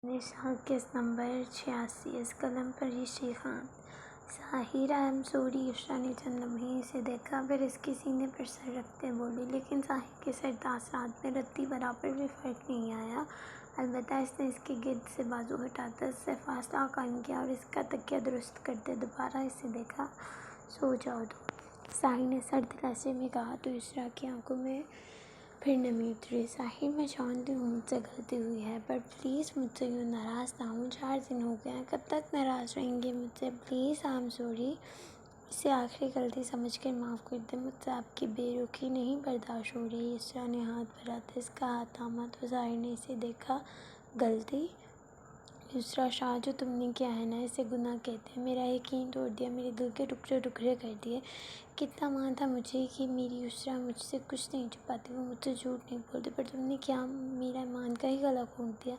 نشا case number 86 اس قلم پر رشی خان۔ ساحر I am sorry. Yusra نے چند لمحے اسے دیکھا، پھر اس کے سینے پر سر رکھتے بولی، لیکن ساحر کے سر تاثرات میں رتی برابر بھی فرق نہیں آیا۔ البتہ اس نے اس کے گرد سے بازو ہٹاتا اس سے فاصلہ قائم کیا اور اس کا تکیہ درست کرتے دوبارہ اسے دیکھا۔ سو جاؤ تم، ساحر نے سرد لہجے میں کہا تو یسریٰ کی آنکھوں میں پھر نمی اتری۔ ساحر میں جانتی ہوں مجھ سے غلطی ہوئی ہے، پر پلیز مجھ سے یوں ناراض نہ ہوں۔ 4 دن ہو گئے ہیں، کب تک ناراض رہیں گے مجھ سے؟ پلیز آئی ایم سوری، اسے آخری غلطی سمجھ کر معاف کر دیں، مجھ سے آپ کی بے رخی نہیں برداشت ہو رہی۔ یسریٰ نے ہاتھ بڑھاتے اس کا ہاتھ تھاما تو ساحر نے اسے دیکھا۔ غلطی؟ یسریٰ شاہ، جو تم نے کیا ہے نا، اسے گناہ کہتے ہیں۔ میرا یقین توڑ دیا، میرے دل کے ٹکڑے ٹکڑے کر دیے۔ کتنا مان تھا مجھے کہ میری یسریٰ مجھ سے کچھ نہیں چھپاتی، وہ مجھ سے جھوٹ نہیں بولتی، پر تم نے کیا میرا ایمان کا ہی گلا گھونٹ دیا۔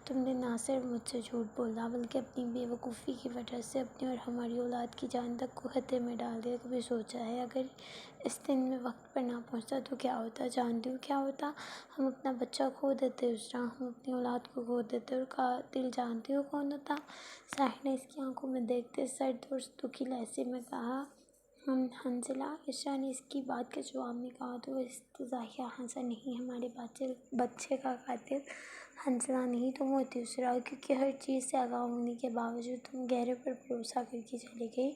تم نے نہ صرف مجھ سے جھوٹ بولا بلکہ اپنی بے وقوفی کی وجہ سے اپنی اور ہماری اولاد کی جان تک کو خطرے میں ڈال دیا۔ کبھی سوچا ہے اگر اس دن میں وقت پر نہ پہنچتا تو کیا ہوتا؟ جانتی ہو کیا ہوتا؟ ہم اپنا بچہ کھو دیتے یسریٰ، ہم اپنی اولاد کو کھو دیتے، اور قاتل جانتی ہو کون ہوتا؟ ساحر نے اس کی آنکھوں میں دیکھتے سرد اور دکھی لہجے میں کہا، حنظلہ۔ یسریٰ نے اس کی بات کے جواب میں کہا تو وہ استضاحیہ ہنسا، نہیں، ہمارے بچے کا قاتل حنظلہ نہیں تم ہوتی یسریٰ، کیونکہ ہر چیز سے آگاہ ہونے کے باوجود تم غیروں پر بھروسہ کر کے چلی گئی۔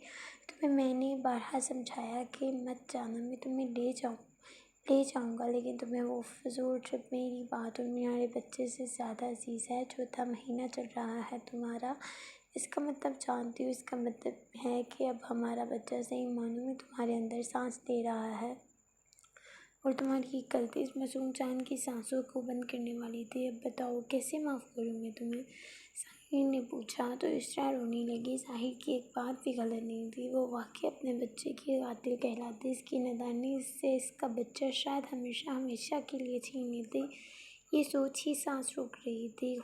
تمہیں میں نے بارہا سمجھایا کہ مت جانا، میں تمہیں لے جاؤں گا، لیکن تمہیں وہ فضول ٹرپ میری بات اور میرے بچے سے زیادہ عزیز ہے۔ 4تھا مہینہ چل رہا ہے تمہارا، اس کا مطلب جانتی ہو؟ اس کا مطلب ہے کہ اب ہمارا بچہ صحیح معنوں میں تمہارے اندر سانس لے رہا ہے، اور تمہاری ایک غلطی اس معصوم جان کی سانسوں کو بند کرنے والی تھی۔ اب بتاؤ کیسے معاف کروں میں تمہیں؟ ساحر نے پوچھا تو یسریٰ رونے لگی۔ ساحر کی ایک بات بھی غلط نہیں تھی، وہ واقعی اپنے بچے کی قاتل کہلاتی۔ اس کی نادانی سے اس کا بچہ شاید ہمیشہ کے لیے چھین لیتی، یہ سوچ ہی سانس روک رہی تھی۔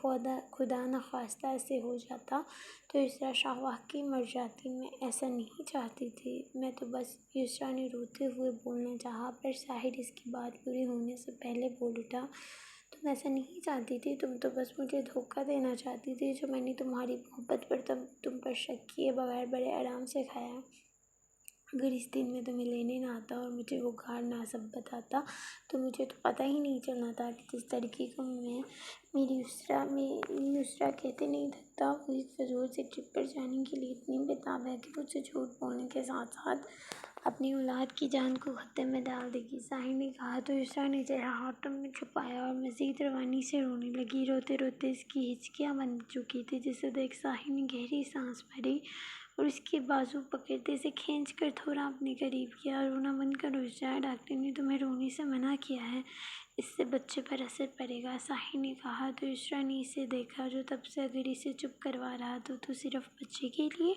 خدا نخواستہ ایسے ہو جاتا تو یسریٰ شاہ واقعی مر جاتی، میں ایسا نہیں چاہتی تھی، میں تو بس، یسریٰ نے روتے ہوئے بولنا چاہا، پر ساحر اس کی بات پوری ہونے سے پہلے بول اٹھا، تم ایسا نہیں چاہتی تھی، تم تو بس مجھے دھوکہ دینا چاہتی تھی، جو میں نے تمہاری محبت پر تم پر شک کیے بغیر بڑے آرام سے کھایا۔ اگر اس دن میں تمہیں لینے نہ آتا اور مجھے وہ غار ناصب بتاتا تو مجھے تو پتہ ہی نہیں چلنا تھا کہ جس لڑکی کو میری یسریٰ کہتے نہیں تھکتا، وہ ایک فضول سی ٹرپ پر جانے کے لیے اتنی بےتاب ہے کہ مجھ سے جھوٹ بولنے کے ساتھ ساتھ اپنی اولاد کی جان کو خطرے میں ڈال دے گی۔ ساحر نے کہا تو یسریٰ نے چہرہ ہاتھوں میں چھپایا اور مزید روانی سے رونے لگی۔ روتے روتے اس کی ہچکیاں بند چکی تھی، جسے دیکھ ساحر نے گہری سانس بھری اور اس کے بازو پکڑتے اسے کھینچ کر تھوڑا اپنے قریب کیا۔ رونا بند کرو یسریٰ، ڈاکٹر نے تمہیں رونے سے منع کیا ہے، اس سے بچے پر اثر پڑے گا، ساحر نے کہا تو یسریٰ نے اسے دیکھا جو تب سے اگر اسے چپ کروا رہا تو صرف بچے کے لیے،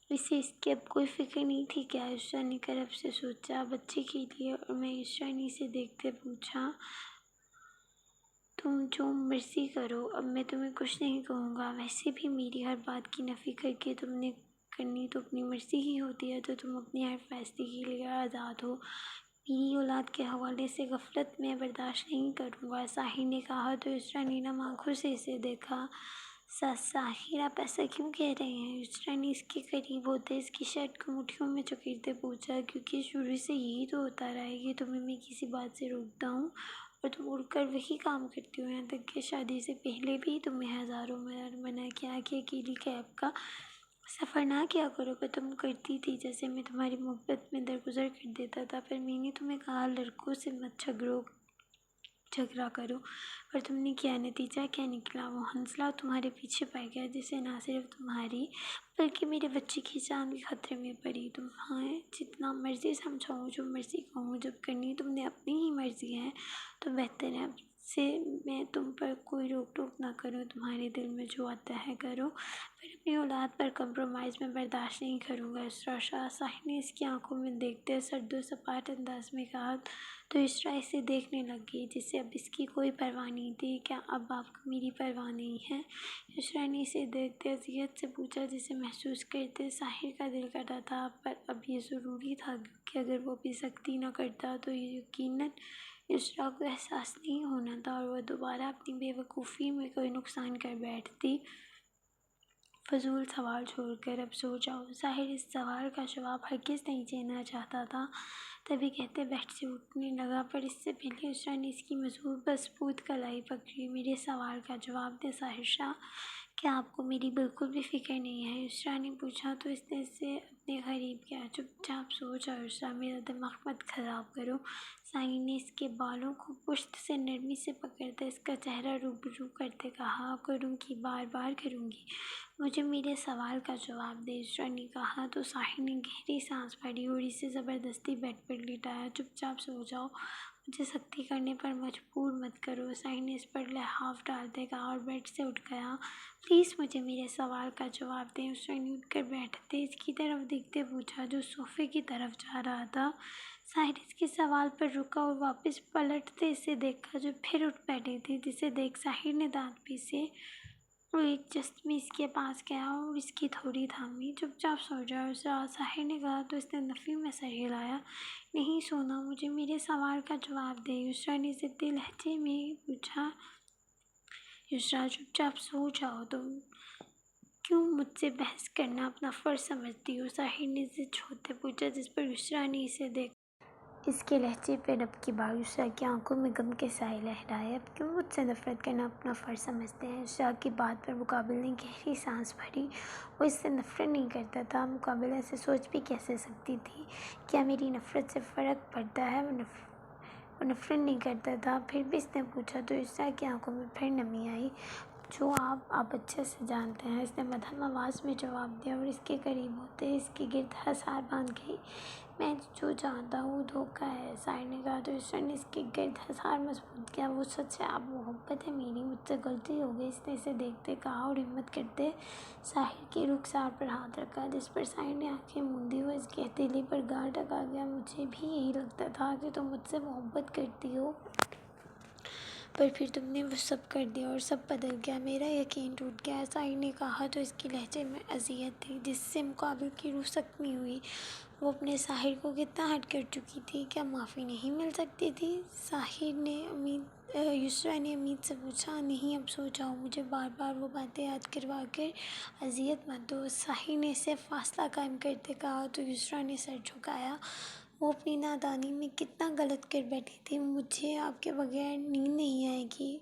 اسے اس کی اب کوئی فکر نہیں تھی کیا؟ یسریٰ نے کرب سے سوچا، بچے کے لیے، اور میں؟ یسریٰ نے اسے دیکھتے پوچھا، تم جو مرضی کرو، اب میں تمہیں کچھ نہیں کہوں گا، ویسے بھی میری ہر بات کی نفی کر کے تم نے کرنی تو اپنی مرضی ہی ہوتی ہے، تو تم اپنے ہر فیصلے کے لیے آزاد ہو، میری اولاد کے حوالے سے غفلت میں برداشت نہیں کروں گا، ساحر نے کہا تو یسریٰ نے نم آنکھوں سے اسے دیکھا۔ ساحر، آپ ایسا کیوں کہہ رہے ہیں؟ یسریٰ نے اس کے قریب ہوتے اس کی شرٹ کو مٹھیوں میں جکڑتے پوچھا، کیونکہ شروع سے یہی تو ہوتا رہا ہے کہ تمہیں میں کسی بات سے روکتا ہوں اور تم اڑ کر وہی کام کرتی ہو، یہاں تک کہ شادی سے پہلے بھی تمہیں ہزاروں بار منع کیا کہ اکیلی کیب کا سفر نہ کیا کرو، پر تم کرتی تھی، جیسے میں تمہاری محبت میں درگزر کر دیتا تھا، پر میں نے تمہیں کہا لڑکوں سے مت جھگڑا کرو، پر تم نے کیا؟ نتیجہ کیا نکلا؟ وہ حنظلہ تمہارے پیچھے پڑ گیا، جس سے نہ صرف تمہاری بلکہ میرے بچے کی جان بھی خطرے میں پڑی۔ تمہیں جتنا مرضی سمجھاؤں، جو مرضی کہوں، جب کرنی تم نے اپنی ہی مرضی ہے تو بہتر ہے اب سے میں تم پر کوئی روک ٹوک نہ کروں، تمہارے دل میں جو آتا ہے کرو، پر اپنی اولاد پر کمپرومائز میں برداشت نہیں کروں گا یسریٰ شاہ، ساحر نے اس کی آنکھوں میں دیکھتے سرد و سپاٹ انداز میں کہا تو یسریٰ اسے دیکھنے لگ گئی، جسے اب اس کی کوئی پرواہ نہیں تھی۔ کیا اب آپ کو میری پرواہ نہیں ہے؟ یسریٰ نے اسے دیکھتے اذیت سے پوچھا، جسے محسوس کرتے ساحر کا دل کٹا تھا، پر اب یہ ضروری تھا، کیونکہ اگر وہ بھی سختی نہ کرتا تو یقیناً یسریٰ کو احساس نہیں ہونا تھا اور وہ دوبارہ اپنی بے وقوفی میں کوئی نقصان کر بیٹھتی۔ فضول سوال چھوڑ کر اب سو جاؤ۔ ظاہر اس سوال کا جواب ہرگز نہیں دینا چاہتا تھا، تبھی کہتے بیٹھ سے اٹھنے لگا، پر اس سے پہلے یسریٰ نے اس کی مضبوط کلائی پکڑی۔ میرے سوال کا جواب دے ظاہر شاہ، کیا آپ کو میری بالکل بھی فکر نہیں ہے؟ یسریٰ نے پوچھا تو اس نے اسے اپنے قریب کیا۔ چپ چاپ سو جاؤ یسریٰ، میرا دماغ مت خراب کرو۔ ظاہر نے اس کے بالوں کو پشت سے نرمی سے پکڑتے اس کا چہرہ روبرو کرتے کہا، کروں گی، بار بار کروں گی، مجھے میرے سوال کا جواب دے، یسریٰ نے کہا تو ظاہر نے گہری سانس بھری اور اسے زبردستی بیڈ پر لٹایا۔ چپ چاپ سو جاؤ، مجھے سختی کرنے پر مجبور مت کرو، ظاہر نے اس پر لحاف ڈالتے کہا اور بیڈ سے اٹھ گیا۔ پلیز مجھے میرے سوال کا جواب دیں، یسریٰ نے اٹھ کر بیٹھتے اس کی طرف دیکھتے پوچھا جو صوفے کی طرف جا رہا تھا۔ ظاہر اس کے سوال پر رکا اور واپس پلٹتے اسے دیکھا جو پھر اٹھ بیٹھی تھی، جسے دیکھ ظاہر نے دانت پیسے اور ایک جست میں اس کے پاس گیا اور اس کی تھوڑی تھامی۔ چپ چاپ سو جاؤ یسریٰ، ظاہر نے کہا تو اس نے نفی میں سر ہلایا۔ نہیں سونا، مجھے میرے سوال کا جواب دے، یسریٰ نے ضدی لہجے میں پوچھا۔ یسریٰ چپ چاپ سو جاؤ، تم کیوں مجھ سے بحث کرنا اپنا فرض سمجھتی ہو؟ ظاہر نے ضد چھوڑتے پوچھا، جس پر یسریٰ نے اسے دیکھا اس کے لہجے پر اب کی بار یسریٰ کی آنکھوں میں غم کے سائے لہرائے۔ اب کیوں مجھ سے نفرت کرنا اپنا فرض سمجھتے ہیں؟ یسریٰ کی بات پر مقابل نے گہری سانس بھری۔ وہ اس سے نفرت نہیں کرتا تھا، مقابل ایسے سوچ بھی کیسے سکتی تھی؟ کیا میری نفرت سے فرق پڑتا ہے؟ وہ نفرت نہیں کرتا تھا۔ پھر بھی اس نے پوچھا تو یسریٰ کی آنکھوں میں پھر نمی آئی۔ جو آپ اچھے سے جانتے ہیں، اس نے مدھم آواز میں جواب دیا اور اس کے قریب ہوتے اس کے گرد حصار باندھ گئی۔ میں جو جانتا ہوں وہ دھوکہ ہے، ظاہر نے کہا تو یسریٰ نے اس کے گرد حصار مضبوط کیا۔ وہ سچ ہے، آپ محبت ہے میری، مجھ سے غلطی ہو گئی، اس نے اسے دیکھتے کہا اور ہمت کرتے ظاہر کے رخسار پر ہاتھ رکھا، جس پر ظاہر نے آنکھیں موندی۔ وہ اس کی ہتھیلی پر گال ٹکا گیا۔ مجھے بھی یہی لگتا تھا کہ تم مجھ سے محبت کرتی ہو، پر پھر تم نے وہ سب کر دیا اور سب بدل گیا، میرا یقین ٹوٹ گیا، ظاہر نے کہا تو اس کے لہجے میں اذیت تھی، جس سے مقابل کی روح زخمی ہوئی۔ وہ اپنے ظاہر کو کتنا ہرٹ کر چکی تھی، کیا معافی نہیں مل سکتی تھی؟ یسریٰ نے امید سے پوچھا۔ نہیں، اب سو جاؤ، مجھے بار بار وہ باتیں یاد کروا کر اذیت مت دو، ظاہر نے اسے فاصلہ قائم کرتے کہا تو یسریٰ نے سر جھکایا۔ وہ اپنی نادانی میں کتنا غلط کر بیٹھی تھی، مجھے آپ کے بغیر نیند نہیں آئے گی،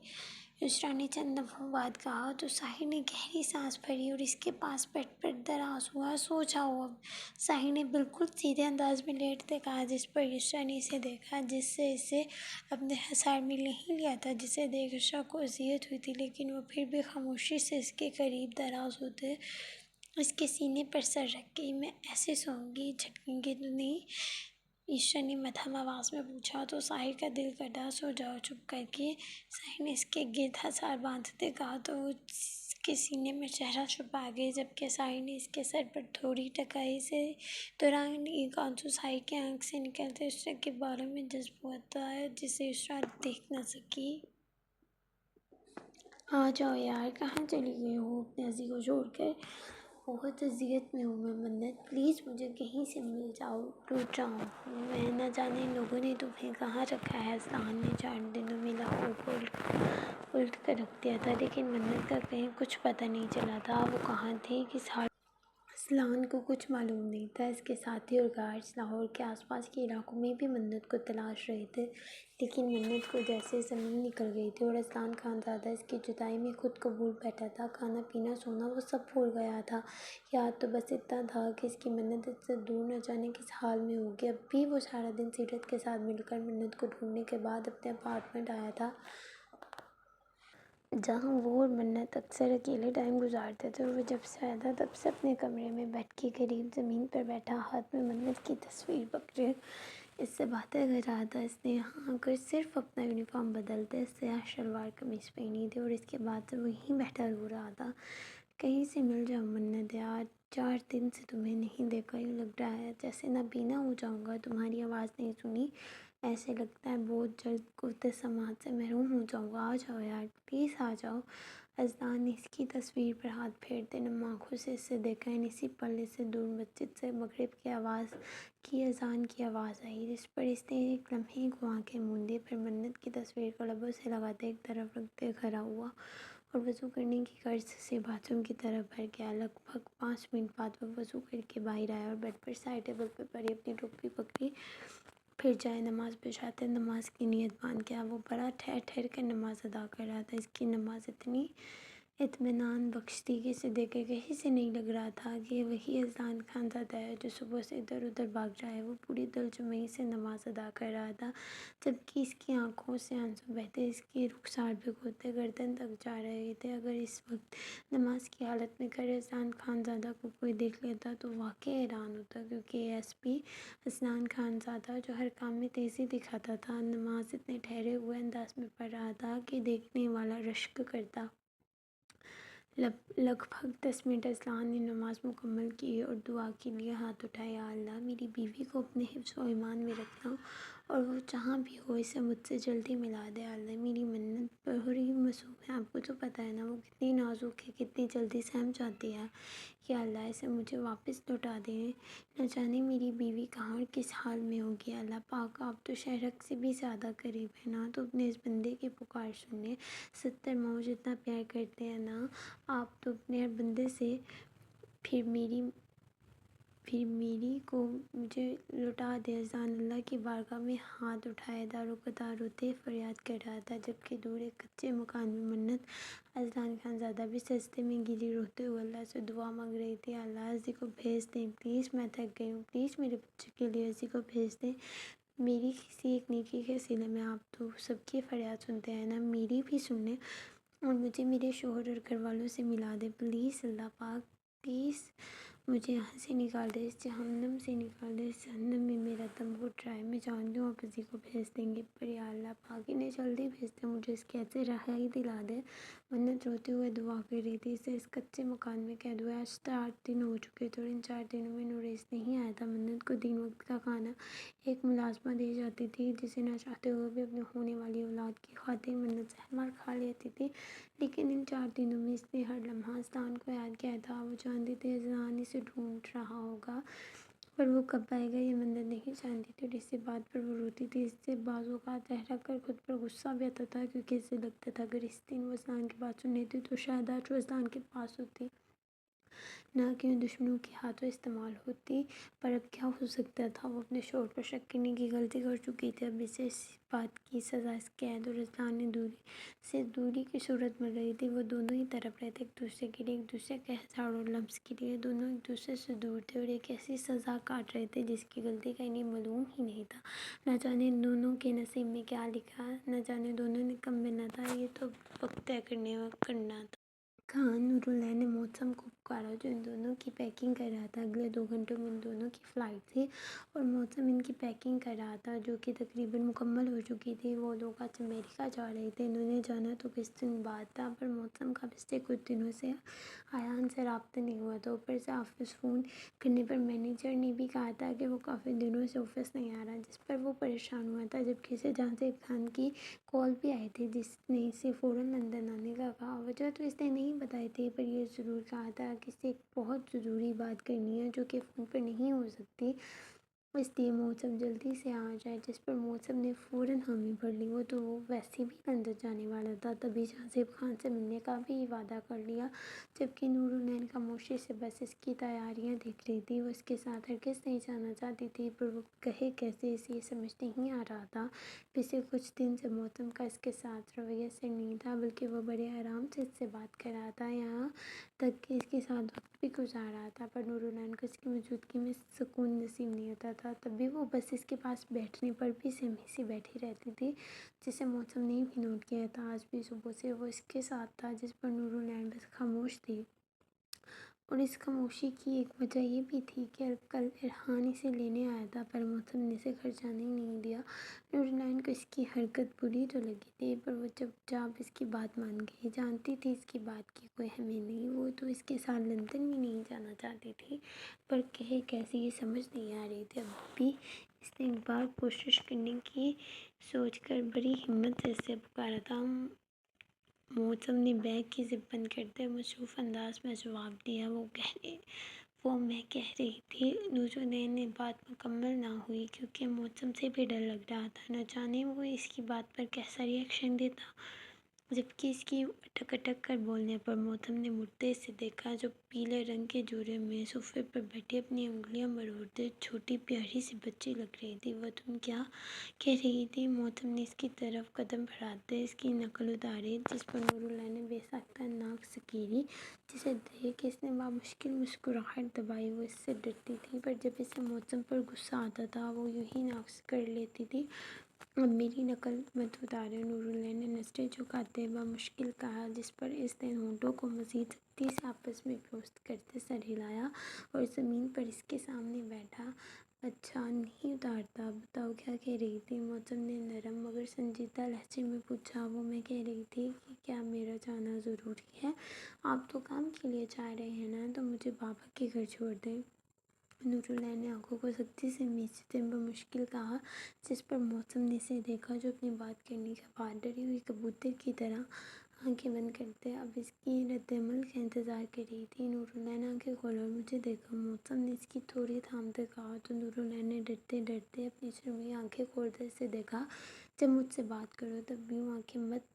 یسریٰ نے چند لمحوں بعد کہا تو ظاہر نے گہری سانس بھری اور اس کے پاس بیڈ پر دراز ہوا۔ سو جاؤ اب، ظاہر نے بالکل سیدھے انداز میں لیٹتے کہا، جس پر یسریٰ نے اسے دیکھا جس سے اسے اپنے حصار میں نہیں لیا تھا، جسے دیکھ یسریٰ کو اذیت ہوئی تھی، لیکن وہ پھر بھی خاموشی سے اس کے قریب دراز ہوتے اس کے سینے پر سر رکھ گئی۔ میں ایسے سوؤں گی، جھٹکیں گے تو نہیں؟ یسریٰ نے مدھم آواز میں پوچھا تو ظاہر کا دل کٹا۔ سو جاؤ چپ کر کے، ظاہر نے اس کے گرد حصار باندھتے کہا تو وہ اس کے سینے میں چہرہ چھپا گئی، جبکہ ظاہر نے اس کے سر پر تھوڑی ٹکائی۔ اس دوران ایک آنسو ظاہر کی آنکھ سے نکلتے یسریٰ کے بالوں میں جذب ہوتا جسے یسریٰ دیکھ نہ سکی۔ آ جاؤ یار، کہاں چلی گئی ہو اپنے عزیز کو چھوڑ کر؟ بہت اذیت میں ہوں میں منت، پلیز مجھے کہیں سے مل جاؤ، ٹوٹ رہا ہوں میں، نہ جانے ان لوگوں نے تمہیں کہاں رکھا ہے۔ اذلان نے 4 دنوں میں لاہور کو الٹ کر رکھ دیا تھا، لیکن منت کا کہیں کچھ پتہ نہیں چلا تھا، وہ کہاں تھی، کس حال۔ اذلان کو کچھ معلوم نہیں تھا۔ اس کے ساتھی اور گارڈز لاہور کے آس پاس کے علاقوں میں بھی منت کو تلاش رہے تھے، لیکن منت کو جیسے زمین نکل گئی تھی، اور اذلان خانزادہ اس کی جدائی میں خود کو بھول بیٹھا تھا، کھانا پینا سونا وہ سب بھول گیا تھا، یاد تو بس اتنا تھا کہ اس کی منت اس سے دور نہ جانے کس حال میں ہوگی۔ اب بھی وہ سارا دن سیرت کے ساتھ مل کر منت کو ڈھونڈنے کے بعد اپنے اپارٹمنٹ آیا تھا، جہاں وہ اور منت اکثر اکیلے ٹائم گزارتے تھے، اور وہ جب سے آیا تھا تب سے اپنے کمرے میں بیڈ کے قریب زمین پر بیٹھا، ہاتھ میں منت کی تصویر پکڑے اس سے باتیں کر رہا تھا۔ اس نے یہاں آ کر صرف اپنا یونیفارم بدلتے سیاہ شلوار قمیض پہنی تھی اور اس کے بعد سے وہیں بیٹھا رو رہا تھا۔ کہیں سے مل جاؤ منت یار، 4 دن سے تمہیں نہیں دیکھا، یوں لگ رہا ہے جیسے نابینا ہو جاؤں گا، تمہاری آواز نہیں سنی، ایسے لگتا ہے بہت جلد قوت سماعت سے محروم ہو جاؤں گا، آ جاؤ یار، پلیز آ جاؤ۔ اذان نے اس کی تصویر پر ہاتھ پھیرتے نم آنکھوں سے اسے دیکھا۔ اسی پلے سے دور مسجد سے مغرب کی اذان کی آواز آئی، جس پر اس نے ایک لمحے کو آنکھیں موندیں، پھر منت کی تصویر کو لبوں سے لگاتے ایک طرف رکھتے کھڑا ہوا اور وضو کرنے کی غرض سے باتھ روم کی طرف بڑھ گیا۔ لگ بھگ 5 منٹ بعد وہ وضو کر کے باہر آیا اور بیڈ پر سائے ٹیبل پر پڑی اپنی ٹوپی پکڑی، پھر جائے نماز بچھاتے نماز کی نیت باندھ گیا۔ وہ بڑا ٹھہر ٹھہر کر نماز ادا کر رہا تھا۔ اس کی نماز اتنی اطمینان بخش تھی کہ اسے دیکھ کر کہیں سے نہیں لگ رہا تھا کہ یہ وہی اذان خانزادہ ہے جو صبح سے ادھر ادھر بھاگ رہا ہے۔ وہ پوری دلجمعی سے نماز ادا کر رہا تھا، جبکہ اس کی آنکھوں سے آنسو بہتے، اس کے رخسار بھگوتے گردن تک جا رہے تھے۔ اگر اس وقت نماز کی حالت میں کھڑے اذان خانزادہ کو کوئی دیکھ لیتا تو واقعی حیران ہوتا، کیونکہ ASP اذان خانزادہ جو ہر کام میں تیزی دکھاتا تھا، نماز اتنے ٹھہرے ہوئے انداز میں پڑھ رہا تھا کہ دیکھنے والا رشک کرتا۔ لگ بھگ 10 منٹ اذان نے نماز مکمل کی اور دعا کے لیے ہاتھ اٹھائے۔ یا اللہ، میری بیوی کو اپنے حفظ و ایمان میں رکھنا اور وہ جہاں بھی ہو اسے مجھ سے جلدی ملا دے۔ یا اللہ، میری منت بڑی معصوم ہے، آپ کو تو پتہ ہے نا وہ کتنی نازک ہے، کتنی جلدی سہم جاتی ہے۔ یا اللہ، اسے مجھے واپس لوٹا دے۔ نہ جانے میری بیوی کہاں اور کس حال میں ہوگی۔ یا اللہ پاک، آپ تو شہرک سے بھی زیادہ قریب ہیں نا، تو اپنے اس بندے کی پکار سننے۔ 70 ماؤں جتنا پیار کرتے ہیں نا آپ، تو اپنے ہر بندے سے پھر میری کو مجھے لوٹا دے۔ اذان اللہ کی بارگاہ میں ہاتھ اٹھائے دار و قطار روتے فریاد کر رہا تھا، جبکہ دور ایک کچے مکان میں منت اذان خانزادہ بھی سجدے میں گری روتے ہوئے اللہ سے دعا مانگ رہی تھی۔ اللہ، عزی کو بھیج دیں پلیز، میں تھک گئی ہوں، پلیز میرے بچے کے لیے عزی کو بھیج دیں۔ میری کسی ایک نیکی کے صلے میں آپ تو سب کی فریاد سنتے ہیں نا، میری بھی سن لیں اور مجھے میرے شوہر اور گھر والوں سے ملا دیں پلیز۔ اللہ پاک پلیز مجھے یہاں سے نکال دے، اس جہنم سے نکال دے، اس جہنم میں میرا دم گھٹ رہا ہے، میں جانتی ہوں آپ عزی کو بھیج دیں گے، پر یا اللہ پاک انہیں جلدی بھیج دیں، مجھے اس قید سے رہائی دلا دے۔ منت روتے ہوئے دعا کر رہی تھی، اسے اس کچے مکان میں قید ہوئے آج 4 دن ہو چکے تھے اور ان 4 دنوں میں نوریس نہیں آیا تھا۔ منت کو 3 وقت کا کھانا ایک ملازمہ دی جاتی تھی، جسے نہ چاہتے ہوئے بھی اپنے ہونے والی اولاد کی خاطر منت زہر مار کھا لیتی تھی، لیکن ان 4 دنوں میں اس نے ہر لمحہ اذان کو یاد کیا تھا۔ وہ جانتی تھی اذان اسے ڈھونڈ رہا ہوگا، پر وہ کب آئے گا یہ منت نہیں جانتی تھی، اور اسی بات پر وہ روتی تھی۔ اس سے بعض اوقات رہ رہ کر خود پر غصہ بھی آتا تھا، کیونکہ اسے لگتا تھا اگر اس دن وہ اذان کی بات سن لیتی تو شاید آج وہ اذان کے پاس ہوتی، نہ کہ ان دشمنوں کے ہاتھوں استعمال ہوتی۔ پر اب کیا ہو سکتا تھا، وہ اپنے شوہر پر شک کرنے کی غلطی کر چکی تھی، اب اسے اس بات کی سزا اس قید اور اذان سے دوری کی صورت مل رہی تھی۔ وہ دونوں ہی طرف رہتے، ایک دوسرے کے لیے، ایک دوسرے کے ہزاروں لمس کے لیے، دونوں ایک دوسرے سے دور تھے اور ایک ایسی سزا کاٹ رہے تھے جس کی غلطی کا انہیں معلوم ہی نہیں تھا۔ نہ جانے دونوں کے نصیب میں کیا لکھا، نہ جانے دونوں نے کب ملنا تھا، یہ تو وقت طے کرنا تھا۔ کہاں نور اللہ نے موسم کو پکارا جو ان دونوں کی پیکنگ کر رہا تھا۔ اگلے 2 گھنٹوں میں ان دونوں کی فلائٹ تھی اور موسم ان کی پیکنگ کر رہا تھا، جو کہ تقریباً مکمل ہو چکی تھی۔ وہ لوگ آج امریکہ جا رہے تھے، انہوں نے جانا تو کچھ دن بعد تھا، پر موسم کا پچھلے کچھ دنوں سے ایان سے رابطہ نہیں ہوا تھا۔ اوپر سے آفس فون کرنے پر مینیجر نے بھی کہا تھا کہ وہ کافی دنوں سے آفس نہیں آ رہا، جس پر وہ پریشان ہوا تھا، جبکہ اسے جہاں سے خان کی کال بھی آئی تھی جس نے اسے فوراً لندن آنے کا کہا۔ وجہ تو اس نے نہیں بتائی تھی، پر یہ ضرور کہا تھا کہ اسے ایک بہت ضروری بات کرنی ہے جو کہ فون پر نہیں ہو سکتی، اس لیے موسم جلدی سے آ جائے، جس پر موسم نے فوراً حامی بھر لی۔ وہ تو ویسے بھی لندن جانے والا تھا، تبھی جہازیب خان سے ملنے کا بھی وعدہ کر لیا، جبکہ نور العین خاموشی سے بس اس کی تیاریاں دیکھ رہی تھی۔ وہ اس کے ساتھ ہرگز نہیں جانا چاہتی تھی، پر وہ کہے کیسے، اسے یہ سمجھ نہیں آ رہا تھا۔ پچھلے کچھ دن سے موسم کا اس کے ساتھ رویہ سر نہیں تھا، بلکہ وہ بڑے آرام سے اس سے بات کر رہا تھا، یہاں تک کہ اس کے ساتھ وقت بھی گزار رہا تھا، پر نور العین کو اس کی موجودگی میں سکون نصیب نہیں ہوتا تھا۔ تب بھی وہ بس اس کے پاس بیٹھنے پر بھی سہمی سی بیٹھی رہتی تھی، جسے موسم نے بھی نوٹ کیا تھا۔ آج بھی صبح سے وہ اس کے ساتھ تھا، جس پر نور العین بس خاموش تھی، اور اس خاموشی کی ایک وجہ یہ بھی تھی کہ کل ارحان اسے لینے آیا تھا، پر موسم نے اسے گھر جانے ہی نہیں دیا۔ نور العین کو اس کی حرکت بری تو لگی تھی، پر وہ چپ چاپ اس کی بات مان گئی، جانتی تھی اس کی بات کی کوئی اہمیت نہیں، وہ تو اس کے ساتھ لندن بھی نہیں جانا چاہتی تھی، پر کہے کیسے یہ سمجھ نہیں آ رہی تھی۔ اب بھی اس نے ایک بار کوشش کرنے کی سوچ کر بڑی ہمت سے اسے پکارا تھا، موسم نے بیگ کی زپ بند کرتے مصروف انداز میں جواب دیا، وہ میں کہہ رہی تھی۔ نورالعین نے بات مکمل نہ ہوئی کیونکہ موسم سے بھی ڈر لگ رہا تھا، نہ جانے وہ اس کی بات پر کیسا ری ایکشن دیتا، جبکہ اس کی اٹک اٹک کر بولنے پر موسم نے مڑتے اسے دیکھا جو پیلے رنگ کے جوڑے میں صوفے پر بیٹھی اپنی انگلیاں مروڑتے چھوٹی پیاری سی بچی لگ رہی تھی۔ وہ تم کیا کہہ رہی تھی؟ موسم نے اس کی طرف قدم بڑھاتے اس کی نقل اتاری، جس پر نورالعین نے بے ساختہ ناک سکیڑی، جسے دیکھ اس نے بامشکل مسکراہٹ دبائی۔ وہ اس سے ڈرتی تھی، پر جب اسے موسم پر غصہ آتا تھا وہ یوں ہی ناک سکیڑ لیتی تھی۔ اب میری نقل مت اتارو، نورالعین نے نظریں جھکاتے بامشکل کہا، جس پر اس نے ہونٹوں کو مزید سختی سے آپس میں پیوست کرتے سر ہلایا اور زمین پر اس کے سامنے بیٹھا۔ اچھا نہیں اتارتا، بتاؤ کیا کہہ رہی تھی؟ موسم نے نرم مگر سنجیدہ لہجے میں پوچھا۔ وہ میں کہہ رہی تھی کہ کیا میرا جانا ضروری ہے؟ آپ تو کام کے لیے جا رہے ہیں نا، تو مجھے بابا کے گھر چھوڑ دیں۔ نورالعین نے آنکھوں کو سختی سے مینچتے بمشکل کہا، جس پر موسم نے اسے دیکھا جو اپنی بات کرنے کے بعد ڈری ہوئی کبوتر کی طرح آنکھیں بند کرتے اب اس کی رد عمل کا انتظار کر رہی تھی۔ نورالعین آنکھیں کھولا اور مجھے دیکھا، موسم نے اس کی تھوڑی تھامتے کہا، تو نورالعین نے ڈرتے ڈرتے اپنی شرمئی آنکھیں کھول کر اسے دیکھا، جب مجھ سے بات کرو تب یوں آنکھیں مت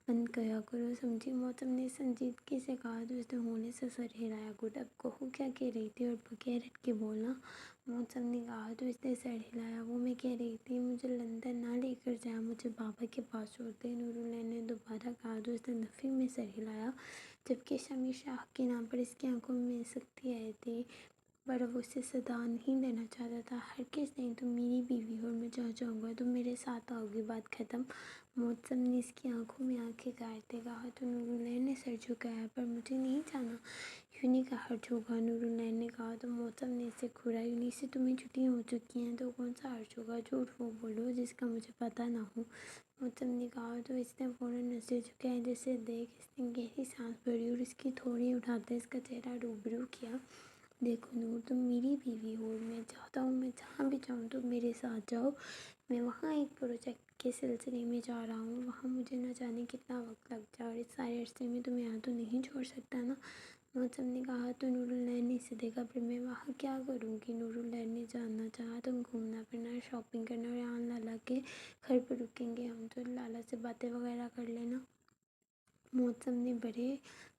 بند کیا کرو، سمجھی؟ موسم نے سنجیدگی سے کہا، تو اس نے ہونے سے سر ہلایا۔ گڈ، اب کہو کیا کہہ رہی تھی اور بغیر ہٹ کے بولنا، موسم نے کہا، تو اس نے سر ہلایا۔ وہ میں کہہ رہی تھی مجھے لندن نہ لے کر جائیں، مجھے بابا کے پاس چھوڑ دیں، نورالعین نے دوبارہ کہا، تو اس نے نفی میں سر ہلایا، جبکہ شمی شاہ کے نام پر اس کی آنکھوں میں سختی آئی تھی، پر وہ اسے صدا نہیں دینا چاہتا تھا۔ ہرگز نہیں، تم میری بیوی ہو اور میں جہاں جاؤں گا تم میرے ساتھ آؤ گی، بات ختم۔ موسم نے اس کی آنکھوں میں آنکھیں گارتے کہا، تو نورالعین نے سر جھکایا، پر مجھے نہیں جانا، یونی کا حرج ہوگا، نورالعین نے کہا، تو موسم نے اسے گھورا، یونی سے تمہیں چھٹیاں ہو چکی ہیں تو کون سا حرج ہوگا، جھوٹ وہ بولو جس کا مجھے پتہ نہ ہو، موسم نے کہا، تو اس نے فوراً نظریں جھکائیں، جسے دیکھ اس نے گہری سانس بھری اور اس کی تھوڑی اٹھاتے اس کا چہرہ روبرو کیا۔ دیکھو نور، تم میری بیوی ہو اور میں چاہتا ہوں میں جہاں بھی جاؤں تم میرے ساتھ جاؤ، میں وہاں ایک پروجیکٹ کے سلسلے میں جا رہا ہوں، وہاں مجھے نہ جانے کتنا وقت لگ جائے اور اس سارے عرصے میں تم یہاں تو نہیں چھوڑ سکتا نا، موسم نے کہا، تو نورالعین نے اسے دیکھا، پھر میں وہاں کیا کروں گی؟ نورالعین نے جاننا چاہا، تم گھومنا پھرنا، شاپنگ کرنا اور یہاں لالا کے گھر پر رکیں گے ہم، تو لالا سے باتیں وغیرہ کر لینا، موسم نے بڑے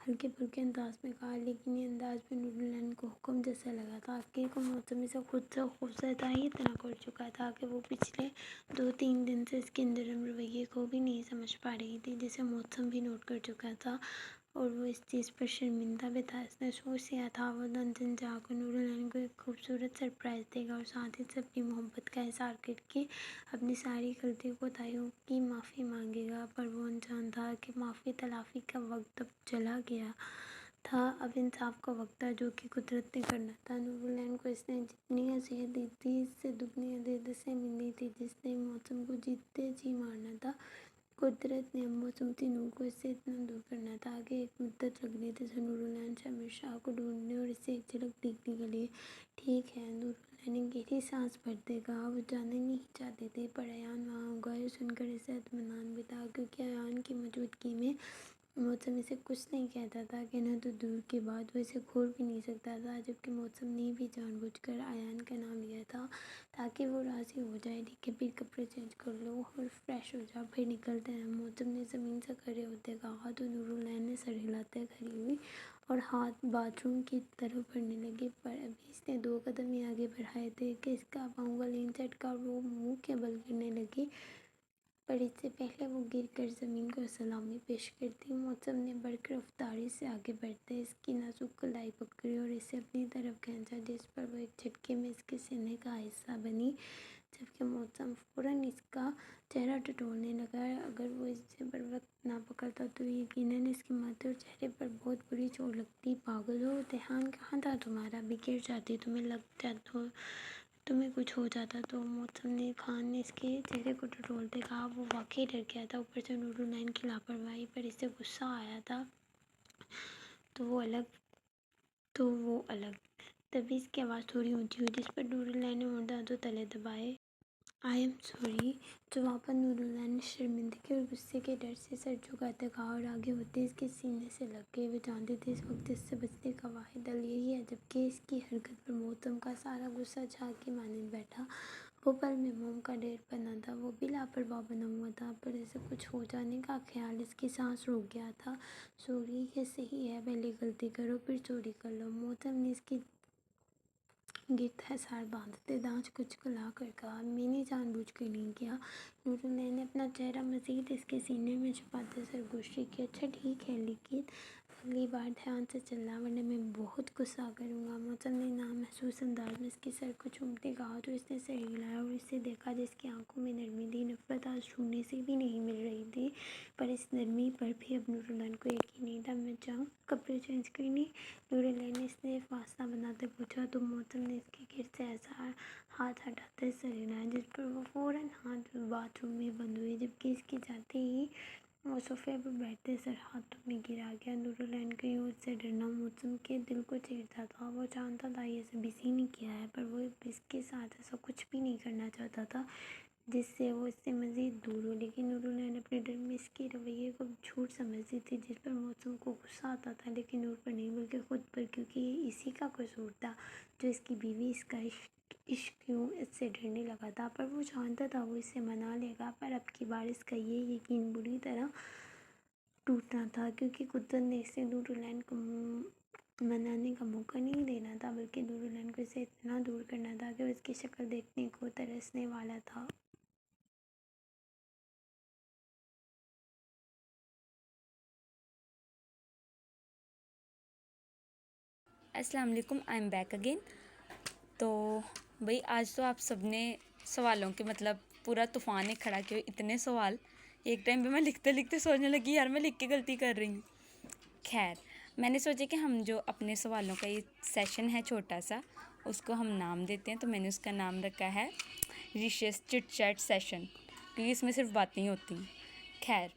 ہلکے پھلکے انداز میں کہا، لیکن یہ انداز بھی نورالعین کو حکم جیسا لگا تھا۔ آخر کو موسم اسے خود سے خوفزدہ ہی اتنا کر چکا تھا کہ وہ پچھلے 2-3 دن سے اس کے نرم رویے کو بھی نہیں سمجھ پا رہی تھی، جسے موسم بھی نوٹ کر چکا تھا، اور وہ اس چیز پر شرمندہ بھی تھا۔ اس نے سوچ لیا تھا وہ لندن جا کر نورالعین کو ایک خوبصورت سرپرائز دے گا اور ساتھ ہی سے اپنی محبت کا اظہار کر کے اپنی ساری غلطی کوتاہیوں کی معافی مانگے گا، پر وہ انجان تھا کہ معافی تلافی کا وقت اب چلا گیا تھا، اب انصاف کا وقت تھا، جو کہ قدرت نے کرنا تھا۔ نورالعین کو اس نے جتنی اذیت دی تھی اس سے دگنی اذیت اسے ملنی تھی، جس نے موسم کو جیتے جی مارنا تھا۔ قدرت نے اب موسمتی نور کو اس سے اتنا دور کرنا تھا کہ ایک مدت لگنی تھی، جو نورالعین شمشیر شاہ کو ڈھونڈنے اور اسے ایک جھلک دیکھنے کے لیے۔ ٹھیک ہے، نورالعین نے گہری سانس بھرتے کہا، وہ جانا نہیں چاہتی تھی، پر ایان وہاں ہوگا، یہ سن کر اسے اطمینان بھی تھا، کیونکہ ایان کی موجودگی میں موسم اسے کچھ نہیں کہتا تھا، کہنا تو دور کی بات وہ اسے گھور بھی نہیں سکتا تھا، جبکہ موسم نے بھی جان بوجھ کر ایان کا نام لیا تھا تاکہ وہ راضی ہو جائے۔ ٹھیک ہے، پھر کپڑے چینج کر لو اور فریش ہو جاؤ، پھر نکلتے ہیں، موسم نے زمین سے کھڑے ہوتے کہا، تو نورالعین نے سر ہلاتے کھڑی ہوئی اور ہاتھ باتھ روم کی طرف بڑھنے لگی، پر ابھی اس نے 2 قدم ہی آگے بڑھائے تھے کہ اس کا پاؤں گلین چٹکا اور وہ منہ کے بل گرنے لگی، پر اس سے پہلے وہ گر کر زمین کو سلامی پیش کرتی، موسم نے بڑھ رفتاری سے آگے بڑھتے اس کی نازک کلائی پکڑی اور اسے اپنی طرف کھینچا، جس پر وہ ایک جھٹکے میں اس کے سینے کا حصہ بنی، جبکہ موسم فوراً اس کا چہرہ ٹٹولنے لگا، اگر وہ اسے بر وقت نہ پکڑتا تو یقیناً اس کے ماتھے اور چہرے پر بہت بری چوٹ لگتی۔ پاگل ہو، دھیان کہاں تھا تمہارا؟ ابھی گر جاتی، تمہیں کچھ ہو جاتا تو، موسم خان نے اس کے چہرے کو ٹٹولتے کہا، وہ واقعی ڈر گیا تھا، اوپر سے نورالعین کی لاپرواہی پر اسے غصہ آیا تھا، تو وہ الگ، تبھی اس کی آواز تھوڑی اونچی ہوئی، جس پر نورالعین نے ہونٹ دانتوں تلے دبائے آئی ایم سوری، جواب پر نوراللہ نے شرمندگی اور غصے کے ڈر سے سر جھکاتے کہا اور آگے ہوتے اس کے سینے سے لگ گئے۔ وہ جانتے تھے اس وقت اس سے بچنے کا واحد حل یہی ہے، جبکہ اس کی حرکت پر محتم کا سارا غصہ جھاگ کی مانند بیٹھا۔ وہ پل میں موم کا ڈھیر بنا تھا، وہ بھی لاپرواہ بنا ہوا تھا، پر اسے کچھ ہو جانے کا خیال اس کی سانس روک گیا تھا۔ سوری، یہ صحیح ہے، پہلے غلطی کرو پھر چوری کر لو۔ محتم نے اس کی گرد حصار باندھتے دانت کچکلا کر کہا، میں نے جان بوجھ کر نہیں کیا۔ نوراللہ نے اپنا چہرہ مزید اس کے سینے میں چھپاتے سرگوشی کی۔ اچھا ٹھیک ہے، لیکن اگلی بار دھیان سے چلنا ورنہ میں بہت غصہ کروں گا۔ محتم نے نامحسوس انداز میں اس کے سر کو چومتے کہا تو اس نے سر ہلایا اور اسے دیکھا جس کی آنکھوں میں نرمی تھی۔ نفرت آج چھونے سے بھی نہیں مل رہی تھی، پر اس نرمی پر بھی اب نوراللہ کو یقین نہیں تھا۔ میں جاؤں کپڑے چینج کرنے؟ نوراللہ نے اس سے فاصلہ بناتے پوچھا تو محتم نے اس کے گرد سے ایسا ہاتھ ہٹاتے سر ہلایا جس پر وہ فوراً ہاتھ باتھ روم میں بند ہوئے، جبکہ اس کے جاتے ہی وہ صوفے پر بیٹھتے سر ہاتھوں میں گرا گیا۔ نوراللہ کا یوں اس سے ڈرنا محتم کے دل کو چیرتا تھا۔ وہ جانتا تھا یہ سب اسی نے کیا ہے، پر وہ اس کے ساتھ ایسا کچھ بھی نہیں کرنا چاہتا تھا جس سے وہ اس سے مزید دور ہو، لیکن نوراللہ اپنے ڈر میں اس کے رویے کو جھوٹ سمجھتی تھی جس پر محتم کو غصہ آتا تھا، لیکن نور پر نہیں بلکہ خود پر، کیونکہ یہ اسی کا قصور تھا جو اس کی بیوی اس کا عشق کیوں اس سے ڈرنے لگا تھا۔ پر وہ جانتا تھا وہ اسے منا لے گا، پر اب کی بار اس کا یہ یقین بری طرح ٹوٹنا تھا، کیونکہ قدرت نے اسے نوراللہ کو منانے کا موقع نہیں دینا تھا، بلکہ نوراللہ کو اسے اتنا دور کرنا تھا کہ وہ اس کی شکل دیکھنے کو ترسنے والا تھا۔ السلام علیکم، آئی ایم بیک اگین۔ تو بھئی آج تو آپ سب نے سوالوں کے مطلب پورا طوفان ایک کھڑا کیا، اتنے سوال ایک ٹائم پہ میں لکھتے لکھتے سوچنے لگی یار میں لکھ کے غلطی کر رہی ہوں۔ خیر، میں نے سوچا کہ ہم جو اپنے سوالوں کا یہ سیشن ہے چھوٹا سا، اس کو ہم نام دیتے ہیں، تو میں نے اس کا نام رکھا ہے ریشیس چٹ چیٹ سیشن، کیونکہ اس میں صرف باتیں ہوتی ہیں۔ خیر،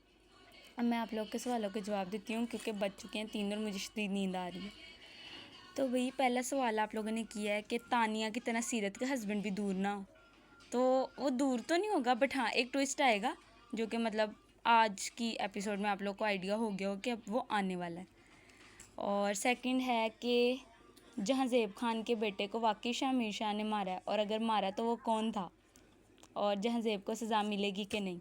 اب میں آپ لوگ کے سوالوں کے جواب دیتی ہوں کیونکہ بچ چکے ہیں 3 اور مجھے شدید نیند آ رہی ہے۔ تو وہی پہلا سوال آپ لوگوں نے کیا ہے کہ تانیہ کی طرح سیرت کا ہسبینڈ بھی دور نہ ہو، تو وہ دور تو نہیں ہوگا، بٹ ہاں ایک ٹوئسٹ آئے گا جو کہ مطلب آج کی ایپیسوڈ میں آپ لوگ کو آئیڈیا ہو گیا ہو کہ اب وہ آنے والا ہے۔ اور سیکنڈ ہے کہ جہاں زیب خان کے بیٹے کو واقعی شامیر شاہ نے مارا ہے، اور اگر مارا تو وہ کون تھا، اور جہاں زیب کو سزا ملے گی کہ نہیں۔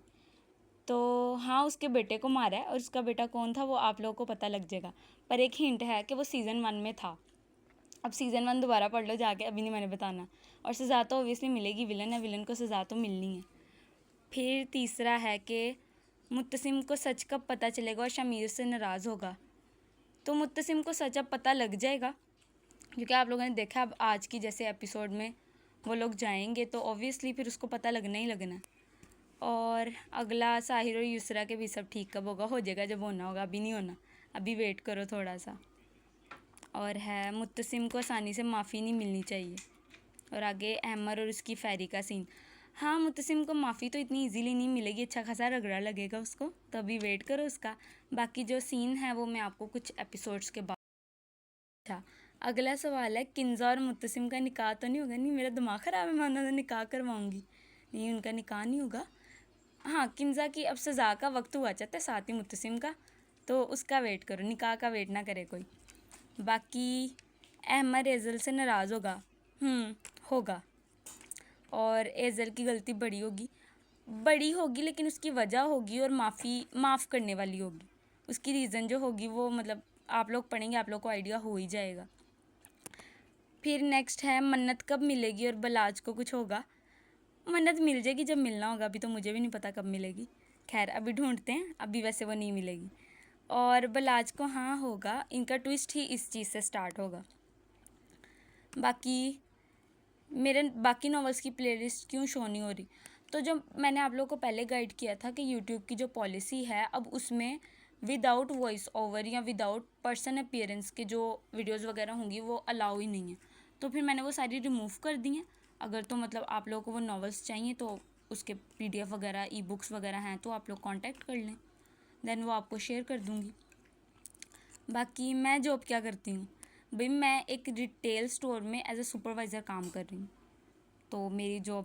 تو ہاں اس کے بیٹے کو مارا ہے، اور اس کا بیٹا کون تھا وہ آپ لوگوں کو پتہ لگ جائے گا، پر ایک ہنٹ ہے کہ وہ سیزن 1 میں تھا۔ اب سیزن 1 دوبارہ پڑھ لو جا کے، ابھی نہیں میں نے بتانا۔ اور سزا تو اوبیسلی ملے گی، ولن ہے، ولن کو سزا تو ملنی ہے۔ پھر تیسرا ہے کہ متسم کو سچ کب پتہ چلے گا اور شمیر سے ناراض ہوگا، تو متسم کو سچ اب پتہ لگ جائے گا، کیونکہ آپ لوگوں نے دیکھا اب آج کی جیسے ایپیسوڈ میں وہ لوگ جائیں گے تو اوبیسلی پھر اس کو پتہ لگنا ہی لگنا ہے۔ اور اگلا ساحر اور یسرا کے بھی سب ٹھیک کب ہوگا، ہو جائے گا جب ہونا ہوگا، ابھی نہیں ہونا، ابھی ویٹ کرو تھوڑا سا۔ اور ہے متسم کو آسانی سے معافی نہیں ملنی چاہیے۔ اور آگے احمر اور اس کی فیری کا سین، ہاں متسم کو معافی تو اتنی ایزیلی نہیں ملے گی، اچھا خاصا رگڑا لگے گا اس کو، تو ابھی ویٹ کرو اس کا۔ باقی جو سین ہے وہ میں آپ کو کچھ ایپیسوڈس کے بعد۔ اچھا، اگلا سوال ہے کنزا اور متسم کا نکاح تو نہیں ہوگا؟ نہیں، میرا دماغ خراب ہے، میں انہوں نے نکاح کرواؤں گی، نہیں ان کا نکاح نہیں ہوگا۔ ہاں کنزا کی اب سزا کا وقت ہوا چاہتا ہے، ساتھ ہی متسم کا، تو اس کا ویٹ کرو، نکاح کا ویٹ نہ کرے کوئی۔ باقی احمد ایزل سے ناراض ہوگا، ہوگا، اور ایزل کی غلطی بڑی ہوگی لیکن اس کی وجہ ہوگی اور معاف کرنے والی ہوگی، اس کی ریزن جو ہوگی وہ مطلب آپ لوگ پڑھیں گے آپ لوگ کو آئیڈیا ہو ہی جائے گا۔ پھر نیکسٹ ہے منت کب ملے گی اور بلاج کو کچھ ہوگا؟ منت مل جائے گی جب ملنا ہوگا، ابھی تو مجھے بھی نہیں پتہ کب ملے گی، خیر ابھی ڈھونڈتے ہیں، ابھی ویسے وہ نہیں ملے گی۔ اور بلاج کو ہاں ہوگا، ان کا ٹوئسٹ ہی اس چیز سے سٹارٹ ہوگا۔ باقی میرے باقی ناولس کی پلے لسٹ کیوں شو نہیں ہو رہی، تو جو میں نے آپ لوگوں کو پہلے گائیڈ کیا تھا کہ یوٹیوب کی جو پالیسی ہے اب اس میں وداؤٹ وائس اوور یا وداؤٹ پرسن اپیئرنس کے جو ویڈیوز وغیرہ ہوں گی وہ الاؤ ہی نہیں ہیں، تو پھر میں نے وہ ساری ریموو کر دی ہیں۔ اگر تو مطلب آپ لوگوں کو وہ ناولس چاہیے تو اس کے PDF وغیرہ ای بکس وغیرہ ہیں تو آپ لوگ کانٹیکٹ کر لیں، دین وہ آپ کو شیئر کر دوں گی۔ باقی میں جاب کیا کرتی ہوں، میں ایک ریٹیل سٹور میں ایز اے سپروائزر کام کر رہی ہوں، تو میری جاب